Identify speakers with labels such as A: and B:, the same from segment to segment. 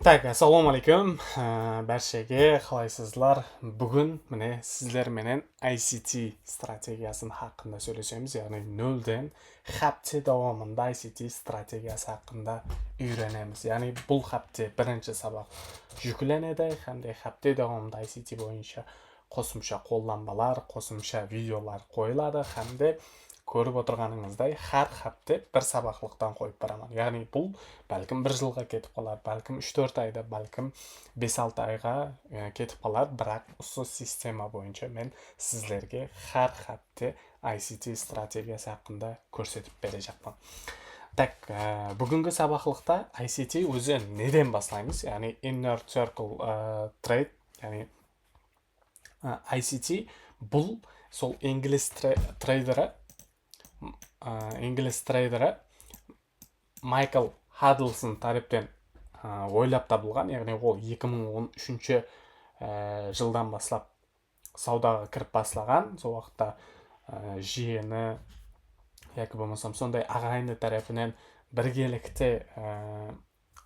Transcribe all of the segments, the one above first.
A: Так, ассаламу алейкум. Баршаге қалайсыздар? Бүгін міне сіздер менен ICT стратегиясын хақында сөйлесеміз. Яғни нөлден хапте давамында ICT стратегиясы хақында үйренеміз. Яғни бұл хапте бірінші сабақ жүкленеді, хәмде хапте давамында ICT бойынша қосымша қолданбалар, қосымша видеолар қойылады, хәмде көріп отырғаныңыздай har hafta bir сабақлықтан қойып барамын. Яғни бұл бәлкім бір жылға кетіп қалар, бәлкім 3-4 айда, бәлкім 5-6 айға кетіп қалар, бірақ осы система бойынша мен сіздерге har hafta ICT стратегиясы хақында көрсетіп бере жатырмын. Так, бүгінгі сабақлықта ICT өзі неден бастаймыз? Яғни Inner Circle Trade, яғни ICT бұл сол инглис трейдері Майкл Хаддлсон тараптан ойлап табылған, яғни ол 2013 жылдан бастап саудаға кіріп бастаған. Сол уақытта жиені яки болмасам сондай ағайынды тарапынан біргелікте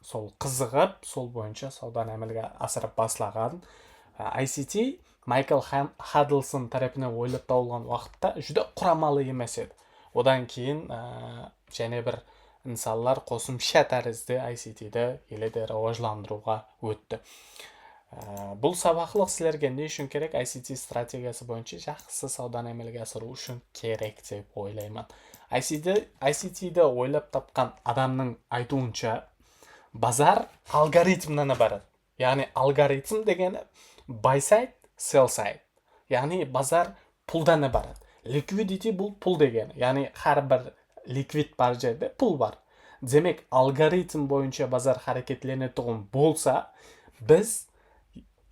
A: сол қызығып, сол бойынша сауданы әмілге асырып бастаған. ICT Майкл Хаддлсон тарапынан ойлап табылған уақытта жүді құрамалы емес еді. Одан кейін және бір инсанлар қосымша тәрізді ICT-ді еледі рауажландыруға өтті. Бұл сабақлық сілерге не үшін керек? ICT стратегиясы бойынша жақсы сауданы әмелге асыру үшін керек деп ойлаймын. ICT-ді ойлап тапқан адамның айтуынша базар алгоритмнан барады. Яғни алгоритм дегені buy side, sell side. Яғни базар пулдан барады. Liquidity бұл пул деген. Яғни har бір ликвид бар жерде пул бар. Демек, алгоритм бойынша базар харекетленетұғын болса, біз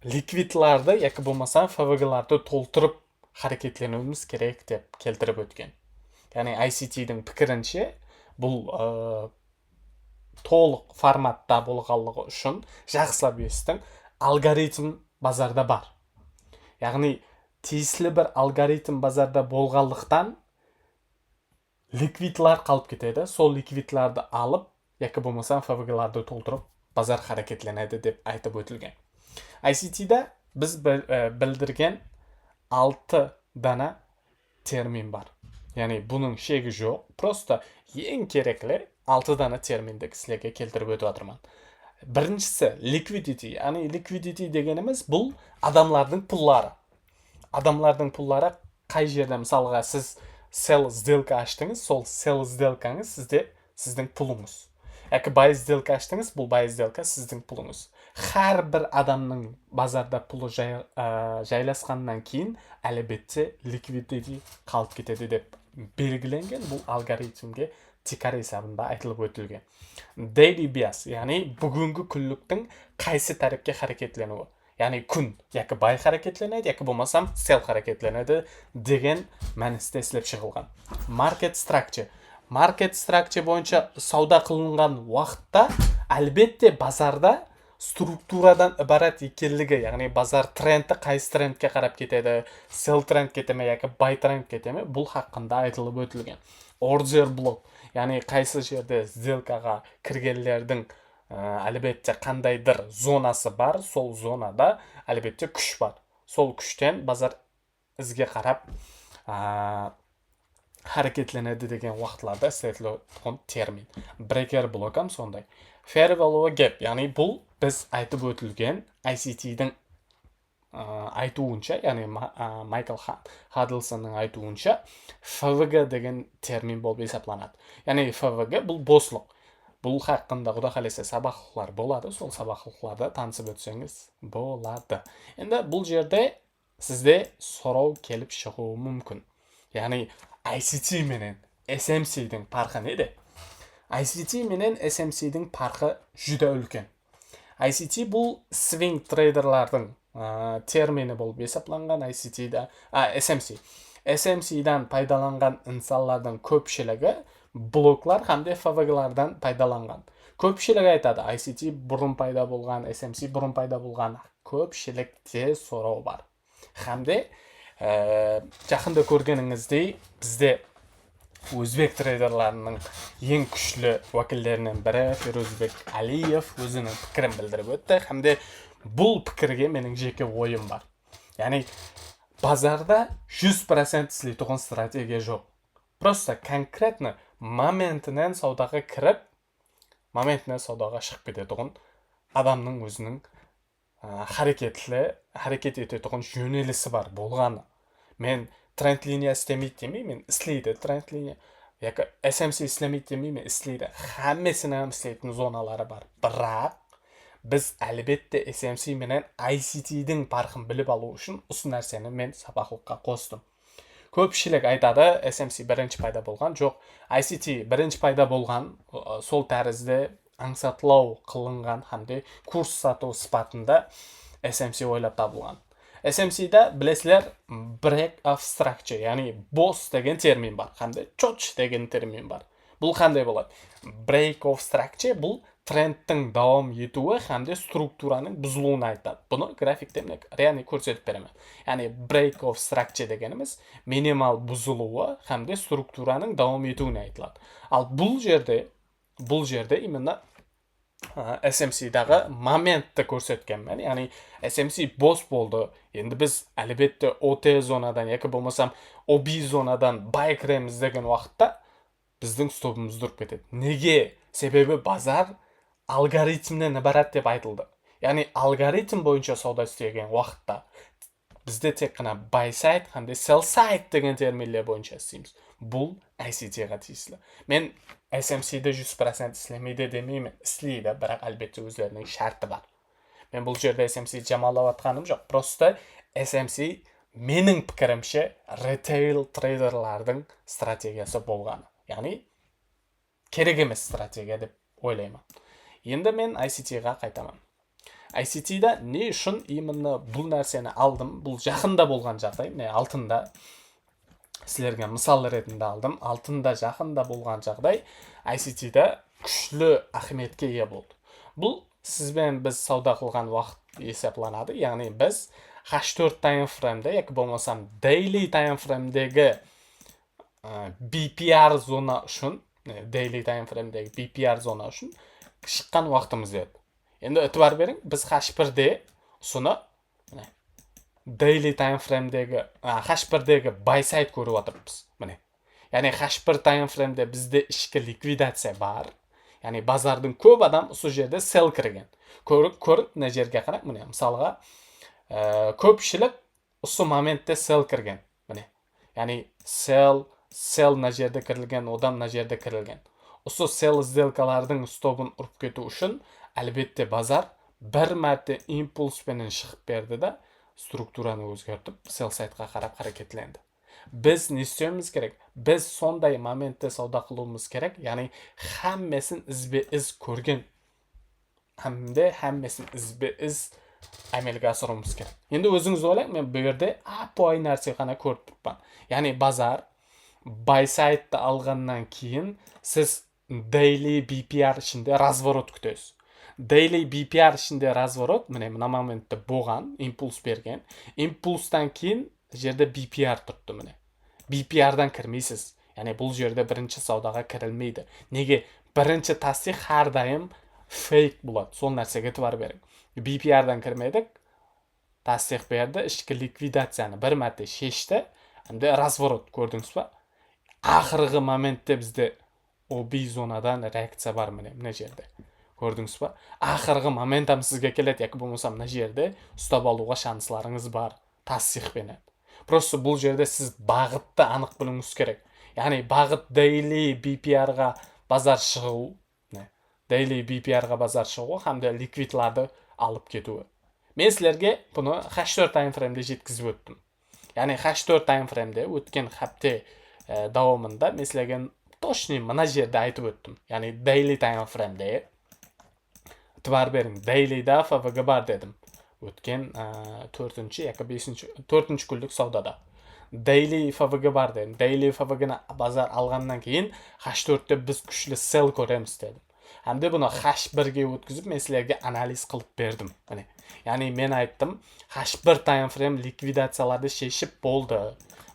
A: ликвидларды, яки болмаса FVG-ларды толтырып харекетленуіміз керек деп келтіріп өткен. Яғни ICT-дің пікірінше бұл толық форматта болғанлығы үшін жақсылап естің алгоритм базарда бар. Яғни тиісілі бір алгоритм базарда болғандықтан ликвидлар қалып кетеді. Сол ликвидларды алып, яки болмаса FVG-ларды толтырып базар харекетленеді деп айтып өтілген. ICT-да біз білдірген 6 дана термин бар. Яғни бұның шегі жоқ. Просто ең кереклі 6 дана терминді кісілерге келтіріп өтіп жатырмын. Біріншісі liquidity. Яғни liquidity дегеніміз бұл адамлардың пуллары. Адамлардың пуллары қай жерде, мысалға сіз sell сделка аштыңыз, сол sell сделкаңыз сіздің пулыңыз. Яки buy сделка аштыңыз, бұл buy сделка сіздің пулыңыз. Har бір адамның базарда пулы жайласқаннан кейін әлбетте liquidity қалып кетеді деп белгіленген. Бұл алгоритмге тикар есабында айтылып өтілген. Daily bias, яғни бүгінгі күнліктің қайсы тарапқа харекетленуі. Яғни күн яки buy харекетленеді, яки болмасам sell харекетленеді деген мәністе ісіліп шығылған. Market structure бойынша сауда қылынған уақытта әлбетте базарда структурадан ібарат екенлігі, яғни базар трендті қайсы трендке қарап кетеді, sell тренд кетеме, яки buy тренд кетеме, бұл хақында айтылып өтілген. Order block, яғни қайсы жерде сделкаға кіргенлердің әлбетте қандайдыр зонасы бар, сол зонада әлбетте күш бар. Сол күштен базар ізге қарап харекетленеді деген уақытларда істетілген термин. Breaker блокам сондай. Fair value gap, яғни бұл біз айтып өтілген ICT-дің айтуынша, яғни Майкл Хаддлсонның айтуынша FVG деген термин болып есептелінеді. Яғни FVG бұл бослық. Бұл хақында құда қаласа сабақлар болады, сол сабақларда танысып өтсеңіз болады. Енді бұл жерде сізде сұрау келіп шығуы мүмкін. Яғни ICT менен SMC-дің парқы неде? ICT менен SMC-дің парқы жүді үлкен. ICT бұл swing трейдерлардың термини болып есептелінген SMC. SMC-дан пайдаланған инсанлардың көпшілігі блоклар hamda FVG-лардан пайдаланған. Көпшілік айтады, ICT бұрын пайда болған, SMC бұрын пайда болған. Көпшілікте сұрау бар. Hamda жақында көргеніңіздей бізде өзбек трейдерларының ең күшлі уәкілдерінен бірі Фирузбек Алиев өзінің пікірін білдіріп өтті. Хәмде бұл пікірге менің жеке ойым бар. Яғни базарда 100% істейтұғын стратегия жоқ. Просто конкретно моментінен саудаға кіріп, моментінен саудаға шығып кететұғын адамның өзінің харекет ететұғын жөнелісі бар болғаны. Мен тренд линия істемейді демеймін, істейді тренд линия. Яки SMC істемейді демеймін, істейді. Хаммесінің істейтін зоналары бар. Бірақ біз әлбетте SMC менен ICT-дің парқын біліп алу үшін осы нәрсені мен сабақлыққа қостым. Көпшілік айтады, SMC бірінші пайда болған. Жоқ, ICT бірінші пайда болған, сол тәрізді аңсатылау қылынған, хамде курс сату сипатында SMC ойлап табылған. SMC-да білесілер break of structure, яғни бос деген термин бар, хамде чоч деген термин бар. Бұл қандай болады? Break of structure бұл трендтің давам етуі хамде структураның бұзылуын айтады. Бұны графикте реально көрсетіп беремін. Яғни break of structure дегеніміз минимал бұзылуы хамде структураның давам етуіне айтылады. Ал бұл жерде именно SMC-дағы моментті көрсеткен мен. Яғни SMC бос болды. Енді біз әлбетте OT зонадан, яки болмасам OB зонадан бай кіреміз деген уақытта біздің стопымыз тұрып кетеді. Неге? Себебі базар алгоритмнен ібарат деп айтылды. Яғни алгоритм бойынша сауда істеген уақытта бізде тек қана buy side, қандай sell side деген терминдер бойынша істейміз. Бұл ICT-ға тиесілі. Мен SMC-де 100% істемейді демеймін, істейді, бірақ әлбетте өздерінің шарты бар. Мен бұл жерде SMC жамалап атқаным жоқ. Просто SMC менің пікірімше retail трейдерлардың стратегиясы болғаны. Яғни керек емес стратегия деп ойлаймын. Енді мен ICT-ға қайтамын. ICT-да не үшін именно бұл нәрсені алдым? Бұл жақында болған жағдай. Алтында сілерге мысал ретінде алдым. Алтында жақында болған жағдай ICT-да күшлі ахметке ие болды. Бұл сізбен біз сауда қылған уақыт есепланады. Яғни біз H4 таймфреймде, яки болмасам daily таймфреймдегі BPR зона үшін, daily таймфреймдегі BPR зона үшін шыққан уақытымыз еді. Енді өтібар берің, біз H1-де сұны daily таймфреймдегі, H1-дегі buy side көріп отырмыз. Яғни H1 таймфреймде бізде ішкі ликвидация бар. Яғни базардың көп адам осы жерде sell кірген. Көріп, мына жерге қарап, мысалға, көпшілік осы моментте sell кірген. Яғни sell мына жерде кірілген, одан мына жерде кірілген. Осы sell сделкалардың стопын ұрып кету үшін әлбетте базар бір мәрте импульспенен шығып берді да структураны өзгертіп sell сайдқа қарап харекетленді. Біз не істеуіміз керек? Біз сондай моментте сауда қылуымыз керек, яғни хаммесін ізбе-із көрген, хаммесін ізбе-із әмелге асыруымыз керек. Енді өзіңіз ойлайық, мен бұл жерде апай нәрсе ғана көріп тұрмын. Яғни базар buy side'ды алғаннан кейін сіз daily BPR ішінде разворот күтесіз. Daily BPR ішінде разворот, мына моментте болған, импульс берген. Импульстан кейін жерде BPR тұртты. BPR-дан кірмейсіз. Яғни бұл жерде бірінші саудаға кірілмейді. Неге? Бірінші тасдиқ әрдайым фейк болады. Сол нәрсеге бар берің. BPR-дан кірмедік, тасдиқ берді, ішкі ликвидацияны бір мәрте шешті, әмде разворот көрдіңіз ба? Ақырғы моментте бізде OB зонадан реакция бар мына жерде. Көрдіңіз ба? Ақырғы моментам сізге келеді, яки болмаса мына жерде ұстап алуға шансларыңыз бар, тасдиқпенен. Просто бұл жерде сіз бағытты анық білуіңіз керек. Яғни бағыт daily BPR-ға базар шығу, daily BPR-ға базар шығу, хамда ликвидларды алып кетуі. Мен сілерге бұны H4 таймфреймде жеткізіп өттім. Яғни H4 таймфреймде өткен хапте давамында мен сілерге точно мына жерде айтып өттім. Яғни daily таймфреймде бар берің, daily-да FVG бар дедім. Өткен 4-ші, яки 4-ші күндік саудада. Daily FVG бар дедім. Daily FVG-ні базар алғаннан кейін H4-те біз күшлі sell көреміз дедім. Әмде бұны H1-ге өткізіп, мен сілерге анализ қылып бердім. Яғни мен айттым, H1 таймфрейм ликвидацияларды шешіп болды.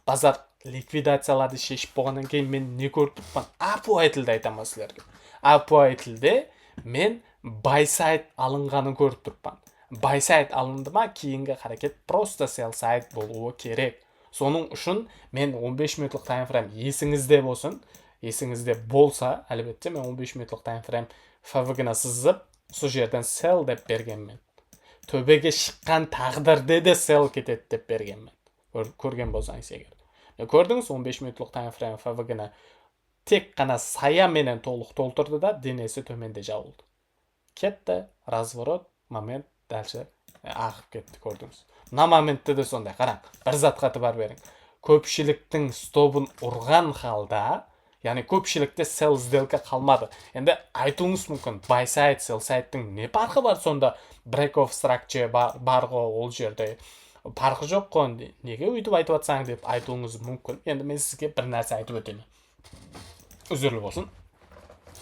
A: Базар ликвидацияларды шешіп болғаннан кейін мен не көріп тұрмын? API тілде айтамын сіздерге. API тілде мен buy side алынғанын көріп тұрмын. Buy side алынды ма, кейінгі қарекет просто sell side болуы керек. Соның үшін мен 15 минутлық таймфрейм есіңізде болсын. Есіңізде болса, әлбетте мен 15 минутлық таймфрейм FVG-на сызып, сол жерден sell деп бергенмін. Төбеге шыққан тағдырде де sell кетеді деп бергенмін. Көрген болсаңыз егер. Көрдіңіз, 15 минутлық таймфрейм FVG-на тек қана сая менен толық толтырды да, денесі төменде жабылды. Кетті, разворот, момент, дальше ағып кетті, көрдіңіз. Мына моментте де сондай, қараң, бір затқа бар берің. Көпшіліктің стопын ұрған халда, яғни көпшілікте sell сделка қалмады. Енді айтуыңыз мүмкін, buy side, sell side'тың не парқы бар сонда? Break of structure бар ғой ол жерде. Парқы жоқ қой, неге өйтіп айтып атсаң деп айтуыңыз мүмкін. Енді мен сізге бір нәрсе айтып өтемін. Үзірлі болсын.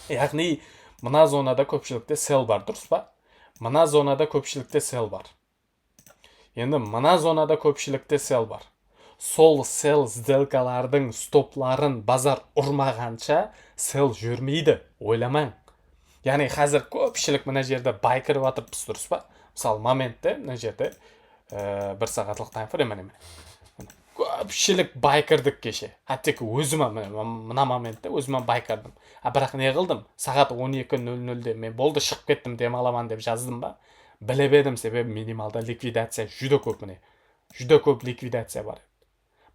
A: Яғни, мына зонада көпшілікте sell бар, дұрыс па? Мына зонада көпшілікте sell бар. Енді мына зонада көпшілікте sell бар. Сол sell сделкалардың стопларын базар ұрмағанша sell жүрмейді, ойламаң. Яғни қазір көпшілік мына жерде buy кіріп атырмыз, дұрыс па? Мысалы, моментте мына жерде бір сағатлық таймфрейм. Көпшілік buy кірдік кеше. Әттекі өзіме мына моментте өзіме buy кірдім. Бірақ не қылдым? Сағат 12:00-де мен болды шығып кеттім, демаламан деп жаздым ба? Білебедім, себебі минималда ликвидация жүді көп міне. Жүді көп ликвидация бар.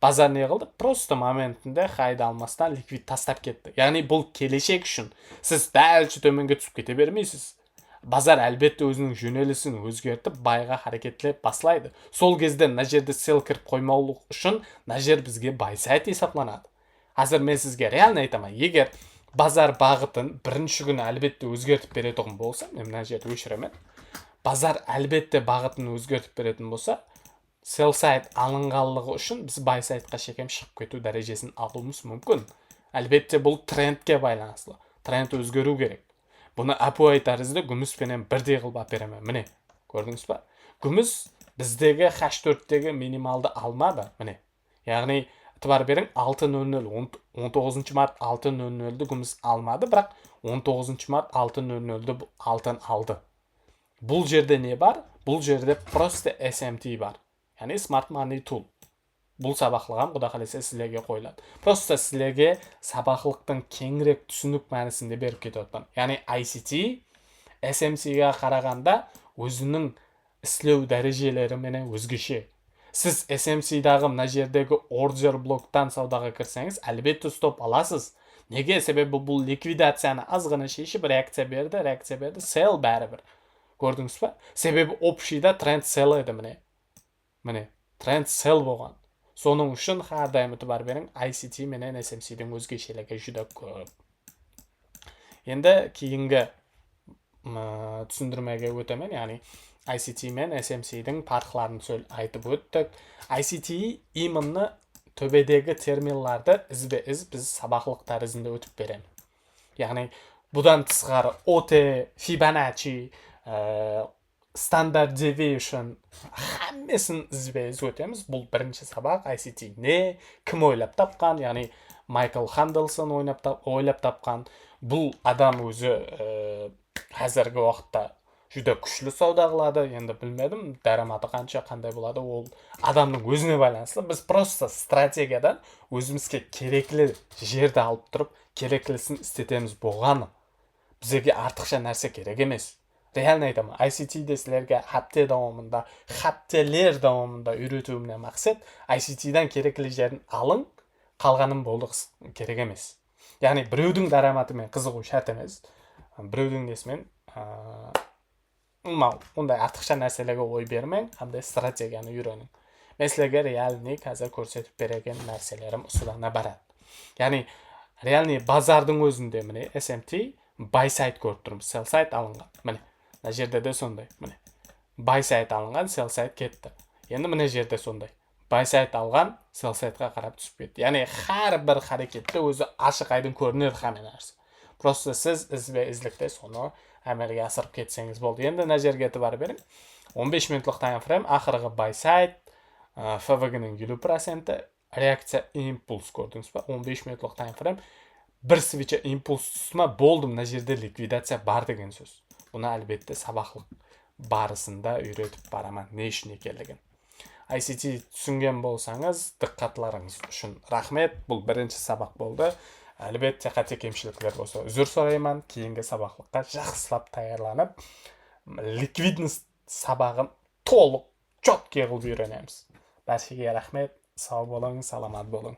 A: Базар не қылды? Просто моментінде қайда алмастан ликвид тастап кетті. Яғни бұл келешек үшін. Сіз дәлше төменге түсіп кете бермейсіз. Базар әлбетте өзінің жөнелісін өзгертіп, байға харекетлеп баслайды. Сол кезде мына жерде sell кіріп қоймаулық үшін мына жер бізге buy side есептелінеді. Қазір мен сізге реально айтамын, егер базар бағытын бірінші күні әлбетте өзгертіп беретін болса, мен мына жерді өшіремін. Базар әлбетте бағытын өзгертіп беретін болса, sell side алынғанлығы үшін біз buy side'қа шекем шығып кету дәрежесін алуымыз мүмкін. Әлбетте бұл трендке байланысты. Тренд өзгеру керек. Бұны API тәрізді күміспенен бірдей қылып әперемін. Міне, көрдіңіз ба? Күміс біздегі H4-тегі минималды алмады. Міне. Яғни, бар берің 6.00, 19 март 6.00-ді күміс алмады, бірақ 19 март 6.00-ді алтын алды. Бұл жерде не бар? Бұл жерде просто SMT бар. Яғни Smart Money Tool. Бұл сабақлығам құда қалесе сілерге қойылады. Просто сілерге сабақлықтың кеңірек түсінік мәнісінде беріп кетіп. Яғни ICT, SMC-ге қарағанда өзінің істеу дәрежелері менен өзгеше. Сіз SMC-дағы мына жердегі ордер блоктан саудаға кірсеңіз, әлбетте стоп аласыз. Неге? Себебі бұл ликвидацияны азғана шешіп реакция берді, sell бәрібір. Көрдіңіз ба? Себебі общийда тренд sell еді міне. Міне, тренд sell болған. Соның үшін әрдайым бар берің ICT менен SMC-дің өзгешелігі жүді көп. Енді кейінгі түсіндірмеге өтемен, яғни ICT мен SMC-дің парқларын айтып өттік. ICT именно төбедегі терминаларды ізбе-із біз сабақлық тәрізінде өтіп берем. Яғни бұдан тысқары OT, Fibonacci, Standard Deviation хаммесін ізбе-із өтеміз. Бұл бірінші сабақ ICT не, кім ойлап тапқан, яғни Майкл Ханделсон ойлап тапқан. Бұл адам өзі қазіргі уақытта жүді күшлі сауда қылады. Енді білмедім, дараматы қанша қандай болады, ол адамның өзіне байланысты. Біз просто стратегиядан өзімізге кереклі жерді алып тұрып, кереклісін істетеміз болғаны. Бізге артықша нәрсе керек емес. Реально айтамын, ICT-де сілерге хаптелер давамында үйретуімнен мақсат, ICT-дан кереклі жерін алың, қалғаным болды керек емес. Яғни біреудің дараматымен қызығу шарт емес. Біреудің несімен ондай артықша нәрселерге ой бермең, қандай стратегияны үйренің. Мен сілерге реальный қазір көрсетіп берген нәрселерім ұсылана барады. Яғни реальный базардың өзінде міне SMT buy side көріп тұрмыз, sell side алынған. Міне, мына жерде де сондай. Міне, buy side алынған, sell side кетті. Енді міне жерде сондай. Buy side алған, sell sideға қарап түсіп кетті. Яғни har бір харекетте өзі ашық айдың көрінеді қамен әрсі. Просто сіз ізбе-ізлікте соны әмелге асырып кетсеңіз болды. Енді мына жерге бар берің. 15 минутлық таймфрейм, ақырғы buy side, FVG-нің 50%, reaksiya impuls ko'rdingizmi? 15 minutlik time frame. Bir switchga impuls tusma bo'ldim, na yerda likvidatsiya bar degan so'z. Buni albatta saboqlik barisida o'rgatib baraman, ne ishni ekanligini. ICT tushungan bo'lsangiz, diqqatlaringiz uchun rahmat. Bu birinchi saboq bo'ldi. Albatta qancha kamchiliklar bo'lsa, uzr so'rayman. Keyingi saboqlikqa yaxshilab tayyorlanib, likvidnost sabog'ini to'liq chotga qilib o'rganamiz. Barchaga rahmat. Sog' bo'ling, salomat bo'ling.